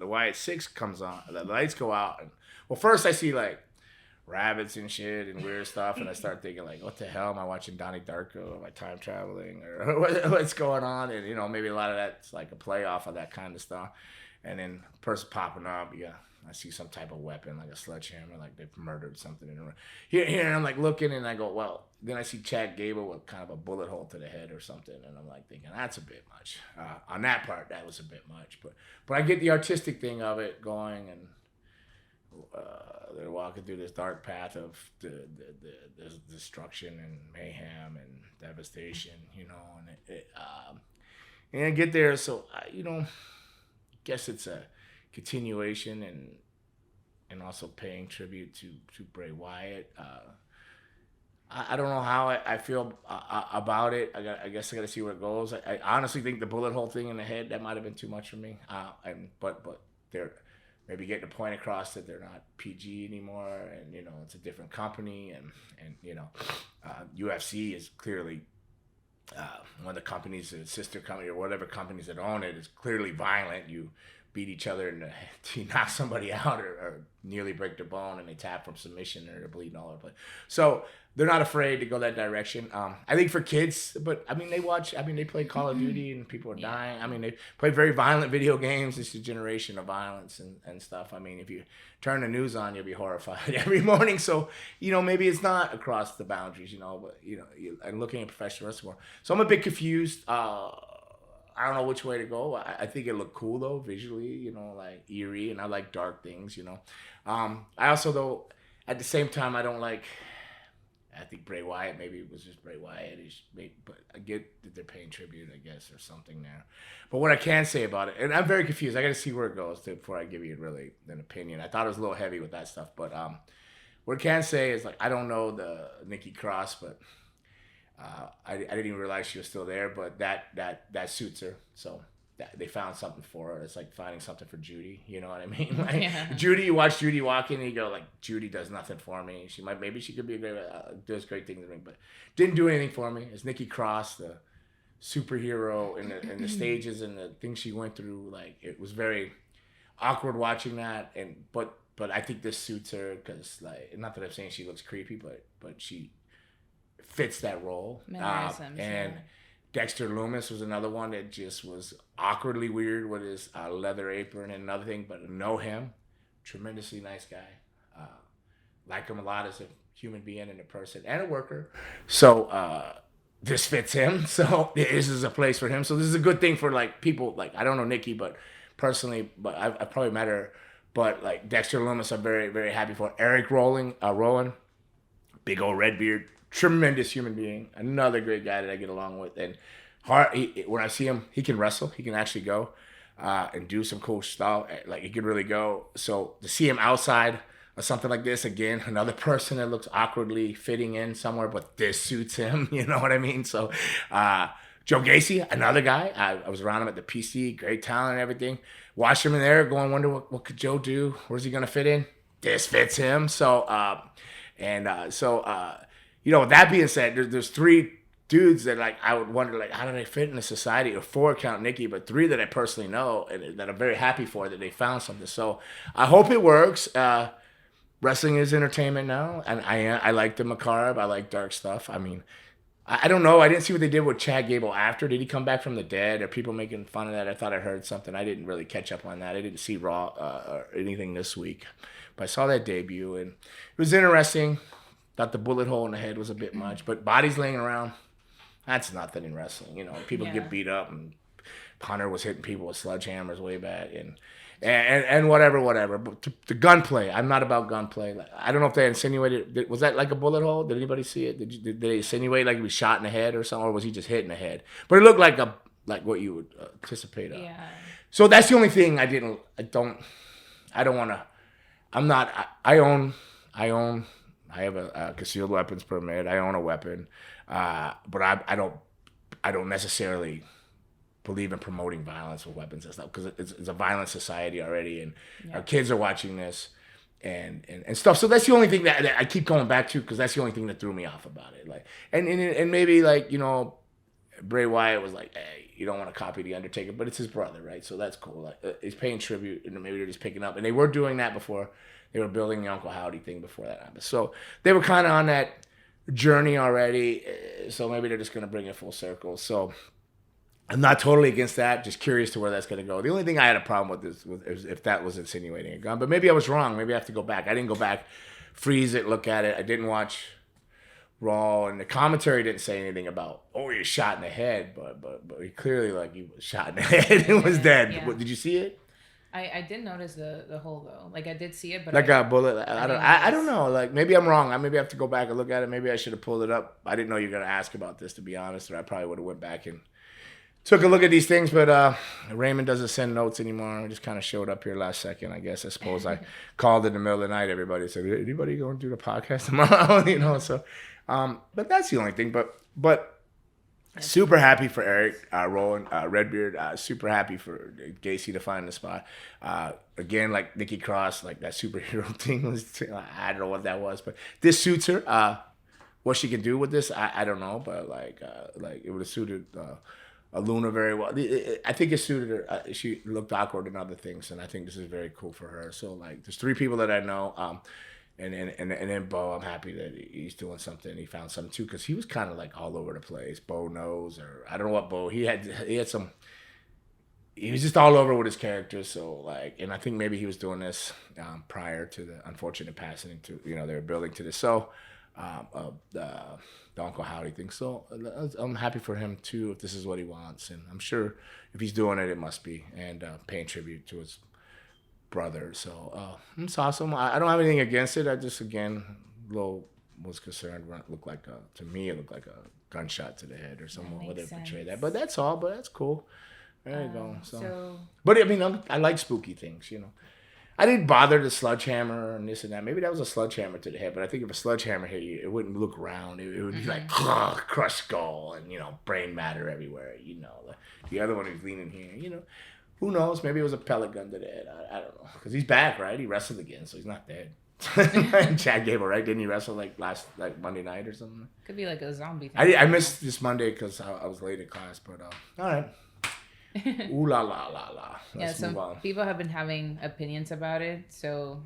the Wyatt Sick6 comes on, the lights go out, and well, first I see like rabbits and shit and weird stuff, and I start thinking like, what the hell am I watching Donnie Darko? Am I time traveling or what's going on? And maybe a lot of that's like a play off of that kind of stuff. And then person popping up, yeah, I see some type of weapon like a sledgehammer, like they've murdered something in the room. Here, and I'm like looking, and I go, well, then I see Chad Gable with kind of a bullet hole to the head or something, and I'm like thinking that's a bit much. On that part, that was a bit much, but I get the artistic thing of it going, and they're walking through this dark path of the destruction and mayhem and devastation, and I get there, so guess it's a continuation and also paying tribute to Bray Wyatt. I don't know how I feel about it. I guess I got to see where it goes. I honestly think the bullet hole thing in the head, that might have been too much for me. But they're maybe getting the point across that they're not PG anymore, and it's a different company, and UFC is clearly one of the companies, the sister company or whatever companies that own it, is clearly violent. You beat each other and you knock somebody out or nearly break their bone, and they tap from submission or they're bleeding all over the place. So they're not afraid to go that direction. I think for kids, but they play Call of Duty and people are dying. They play very violent video games. It's a generation of violence and stuff. If you turn the news on, you'll be horrified every morning. So, maybe it's not across the boundaries, but, I'm looking at professional wrestling. So I'm a bit confused. I don't know which way to go. I think it looked cool though, visually, like eerie, and I like dark things, I also, though, at the same time, I think Bray Wyatt, maybe it was just Bray Wyatt, but I get that they're paying tribute, I guess, or something there. But what I can say about it, and I'm very confused, I got to see where it goes before I give you really an opinion. I thought it was a little heavy with that stuff, but what I can say is, like, I don't know the Nikki Cross, but I didn't even realize she was still there, but that suits her. So they found something for her. It's like finding something for Judy. You know what I mean? Like, Judy, you watch Judy walking and you go like, Judy does nothing for me. Maybe she could be a great, does great things in the ring, but didn't do anything for me. It's Nikki Cross, the superhero in the stages and the things she went through. Like, it was very awkward watching that. But I think this suits her because, like, not that I'm saying she looks creepy, but she fits that role. And Dexter Lumis was another one that just was awkwardly weird with his leather apron and another thing, but know him, tremendously nice guy. Like him a lot as a human being and a person and a worker. So this fits him. So this is a place for him. So this is a good thing for, like, people. Like, I don't know Nikki, but personally, but I probably met her. But like Dexter Lumis, I'm very, very happy for. Eric Rowan, big old red beard, tremendous human being, another great guy that I get along with. And when I see him, he can wrestle. He can actually go and do some cool stuff. Like, he could really go. So to see him outside of something like this, again, another person that looks awkwardly fitting in somewhere, but this suits him. You know what I mean? So Joe Gacy, another guy. I was around him at the PC, great talent and everything. Watched him in there, go and wonder what could Joe do? Where's he gonna fit in? This fits him. So with that being said, there's three dudes that, like, I would wonder, like, how do they fit in the society? Or four, count Nikki, but three that I personally know and that I'm very happy for, that they found something. So I hope it works. Wrestling is entertainment now, and I like the macabre. I like dark stuff. I don't know. I didn't see what they did with Chad Gable after. Did he come back from the dead? Are people making fun of that? I thought I heard something. I didn't really catch up on that. I didn't see Raw or anything this week. But I saw that debut, and it was interesting. Thought the bullet hole in the head was a bit much. But bodies laying around, that's nothing in wrestling. People get beat up, and Hunter was hitting people with sledgehammers way back. And whatever. But the gunplay, I'm not about gunplay. Like, I don't know if they insinuated. Was that like a bullet hole? Did anybody see it? Did they insinuate like he was shot in the head or something, or was he just hit in the head? But it looked like what you would anticipate. Yeah. So that's the only thing I don't want to. I'm not. I own. I have a concealed weapons permit. I own a weapon, but I don't necessarily believe in promoting violence with weapons and stuff, because it's a violent society already, and our kids are watching this and stuff. So that's the only thing that I keep going back to, because that's the only thing that threw me off about it. Like, and maybe, like, Bray Wyatt was like, hey, you don't want to copy the Undertaker, but it's his brother, right? So that's cool. Like, he's paying tribute, and maybe they're just picking up. And they were doing that before. They were building the Uncle Howdy thing before that happened. So they were kind of on that journey already. So maybe they're just going to bring it full circle. So I'm not totally against that. Just curious to where that's going to go. The only thing I had a problem with this was if that was insinuating a gun. But maybe I was wrong. Maybe I have to go back. I didn't go back, freeze it, look at it. I didn't watch Raw, and the commentary didn't say anything about, oh, you're shot in the head. But he clearly, like, he was shot in the head and was dead. Yeah. Did you see it? I did notice the hole though. Like, I did see it, but like a bullet. I don't know. Like, maybe I'm wrong. Maybe I have to go back and look at it. Maybe I should have pulled it up. I didn't know you were gonna ask about this, to be honest, or I probably would have went back and took a look at these things. But Raymond doesn't send notes anymore. I just kind of showed up here last second, I guess. I suppose I called in the middle of the night. Everybody said, anybody going to do the podcast tomorrow? You know, so but that's the only thing. But super happy for Eric Rowan, Redbeard. Super happy for Gacy to find the spot. Again, like Nikki Cross, like that superhero thing was. I don't know what that was, but this suits her. What she can do with this, I don't know, but like it would have suited Luna very well. I think it suited her. She looked awkward in other things, and I think this is very cool for her. So like, there's 3 people that I know. And then Bo, I'm happy that he's doing something. He found something too, because he was kind of like all over the place. Bo knows, or I don't know what Bo. He had some. He was just all over with his characters. So like, and I think maybe he was doing this prior to the unfortunate passing. They were building to this. So the Uncle Howdy thing. So I'm happy for him too, if this is what he wants, and I'm sure if he's doing it, it must be, and paying tribute to his brother. So it's awesome. I don't have anything against it. I just, again, was concerned when it looked like to me it looked like a gunshot to the head or something where they portray that. But that's all. But that's cool. There you go. So, but I mean, I like spooky things. You know, I didn't bother the sledgehammer and this and that. Maybe that was a sledgehammer to the head. But I think if a sledgehammer hit you, it wouldn't look round. It would be like crushed skull and brain matter everywhere. The other one is leaning here. Who knows? Maybe it was a pellet gun to the head. I don't know. Because he's back, right? He wrestled again, so he's not dead. Chad Gable, right? Didn't he wrestle like Monday night or something? Could be like a zombie thing. I missed this Monday because I was late in class, but all right. Ooh la la la la. Let's move on. People have been having opinions about it, so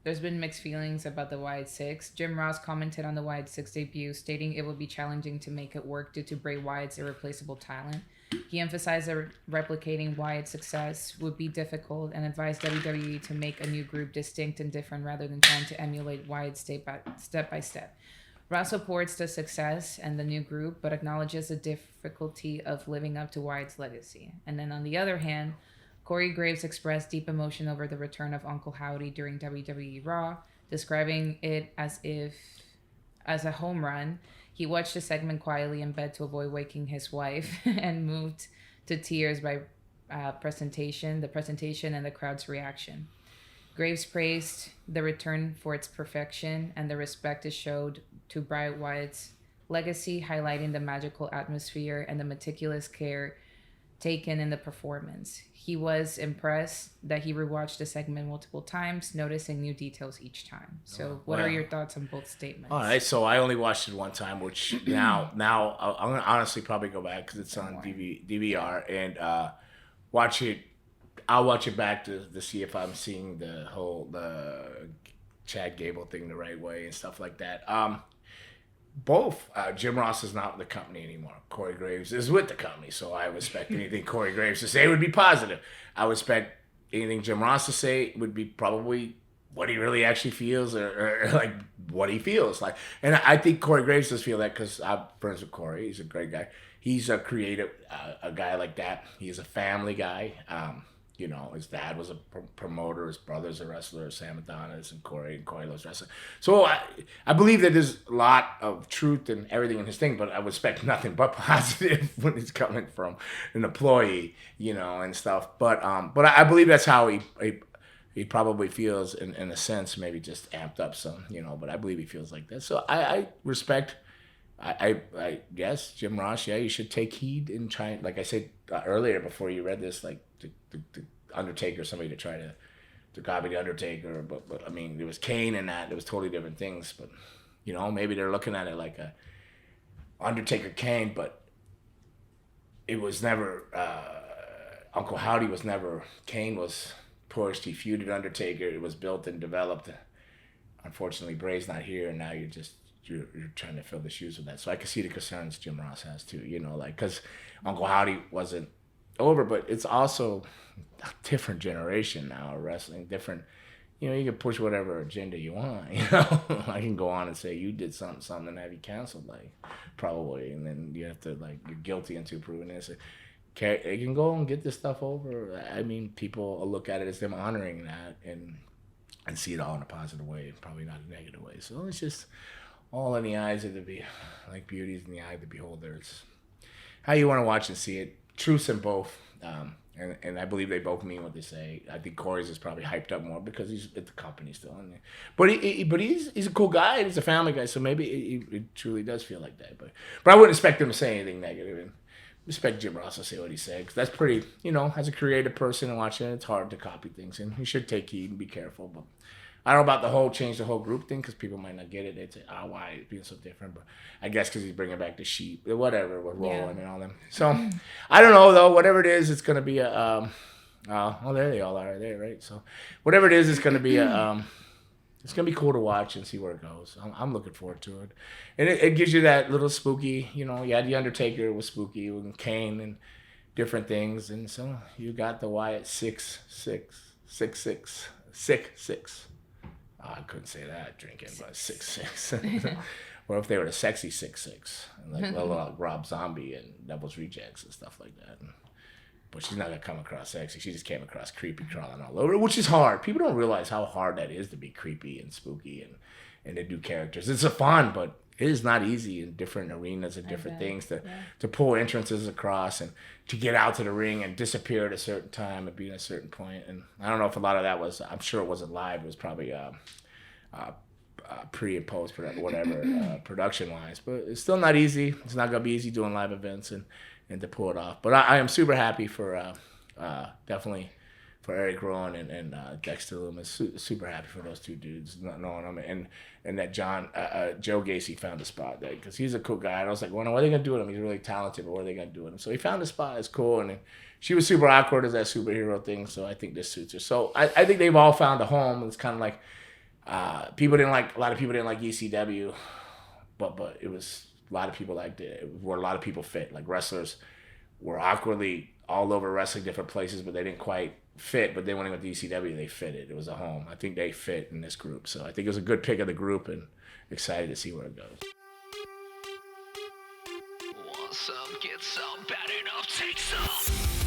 there's been mixed feelings about the Wyatt 6. Jim Ross commented on the Wyatt 6 debut, stating it would be challenging to make it work due to Bray Wyatt's irreplaceable talent. He emphasized that replicating Wyatt's success would be difficult and advised WWE to make a new group distinct and different rather than trying to emulate Wyatt step by step. Ross supports the success and the new group, but acknowledges the difficulty of living up to Wyatt's legacy. And then on the other hand, Corey Graves expressed deep emotion over the return of Uncle Howdy during WWE Raw, describing it as a home run. He watched the segment quietly in bed to avoid waking his wife and moved to tears by the presentation and the crowd's reaction. Graves praised the return for its perfection and the respect it showed to Bray Wyatt's legacy, highlighting the magical atmosphere and the meticulous care taken in the performance. He was impressed that he rewatched the segment multiple times, noticing new details each time. So what are your thoughts on both statements? All right, so I only watched it one time, which now I'm going to honestly probably go back because it's on DVR and watch it. I'll watch it back to see if I'm seeing the Chad Gable thing the right way and stuff like that. Both. Jim Ross is not with the company anymore. Corey Graves is with the company, so I would expect anything Corey Graves to say would be positive. I would expect anything Jim Ross to say would be probably what he really actually feels or like what he feels like. And I think Corey Graves does feel that because I'm friends with Corey. He's a great guy. He's a creative, a guy like that. He's a family guy. His dad was a promoter. His brother's a wrestler, Sam Adonis, and Corey loves wrestling. So I believe that there's a lot of truth and everything in his thing, but I would expect nothing but positive when it's coming from an employee, and stuff. But I believe that's how he probably feels in a sense, maybe just amped up some, but I believe he feels like that. So I respect. I guess Jim Ross, you should take heed and try. Like I said earlier before you read this, like the Undertaker, somebody to try to copy the Undertaker, but I mean there was Kane in that. There was totally different things, but maybe they're looking at it like a Undertaker Kane, but it was never Uncle Howdy was never. Kane was pushed. He feuded Undertaker. It was built and developed. Unfortunately, Bray's not here, and now you're trying to fill the shoes with that. So I can see the concerns Jim Ross has too. You know, like because Uncle Howdy wasn't over, but it's also a different generation now of wrestling. Different. You know, you can push whatever agenda you want. You know, I can go on and say you did something, and have you canceled, like probably, and then you have to like you're guilty until proven innocent. They can go and get this stuff over. I mean, people will look at it as them honoring that and see it all in a positive way, probably not a negative way. So it's just all in the eyes of like beauty is in the eye of the beholder. It's how you want to watch and see it. Truths in both. And I believe they both mean what they say. I think Corey's is probably hyped up more because he's at the company still. But he's a cool guy. He's a family guy, so maybe it truly does feel like that. But I wouldn't expect him to say anything negative. And respect Jim Ross to say what he said, because that's pretty, as a creative person and watching it, it's hard to copy things, and you should take heed and be careful. But I don't know about the whole change the whole group thing, because people might not get it. They'd say, why is it being so different? But I guess because he's bringing back the sheep, whatever, with Roland and all them. So I don't know, though. Whatever it is, it's going to be a, there they all are there, right? So whatever it is, it's going to be it's going to be cool to watch and see where it goes. I'm looking forward to it. And it gives you that little spooky, you had The Undertaker was spooky with Kane and different things. And so you got the Wyatt Sick6. I couldn't say that drinking, but 6'6". Or if they were the sexy 6'6", like Rob Zombie and Devil's Rejects and stuff like that. But she's not gonna come across sexy. She just came across creepy, crawling all over, which is hard. People don't realize how hard that is to be creepy and spooky and to do characters. It's a fun, but it is not easy in different arenas and different things to pull entrances across and to get out to the ring and disappear at a certain time and be at a certain point. And I don't know if a lot of that was. I'm sure it wasn't live. It was probably pre and post whatever production wise. But it's still not easy. It's not gonna be easy doing live events and to pull it off. But I am super happy for definitely for Eric Rowan and Dexter Loomis. Super happy for those two dudes, not knowing them, and that Joe Gacy found a spot there, because he's a cool guy. And I was like, well, what are they gonna do with him? He's really talented, but what are they gonna do with him? So he found a spot. It's cool, and she was super awkward as that superhero thing. So I think this suits her. So I think they've all found a home. It's kind of like a lot of people didn't like ECW, but it was. A lot of people liked it. Where a lot of people fit. Like wrestlers were awkwardly all over wrestling different places, but they didn't quite fit. But then when they went to ECW, they fitted. It was a home. I think they fit in this group. So I think it was a good pick of the group, and excited to see where it goes. Want some, get some, bad enough, take some.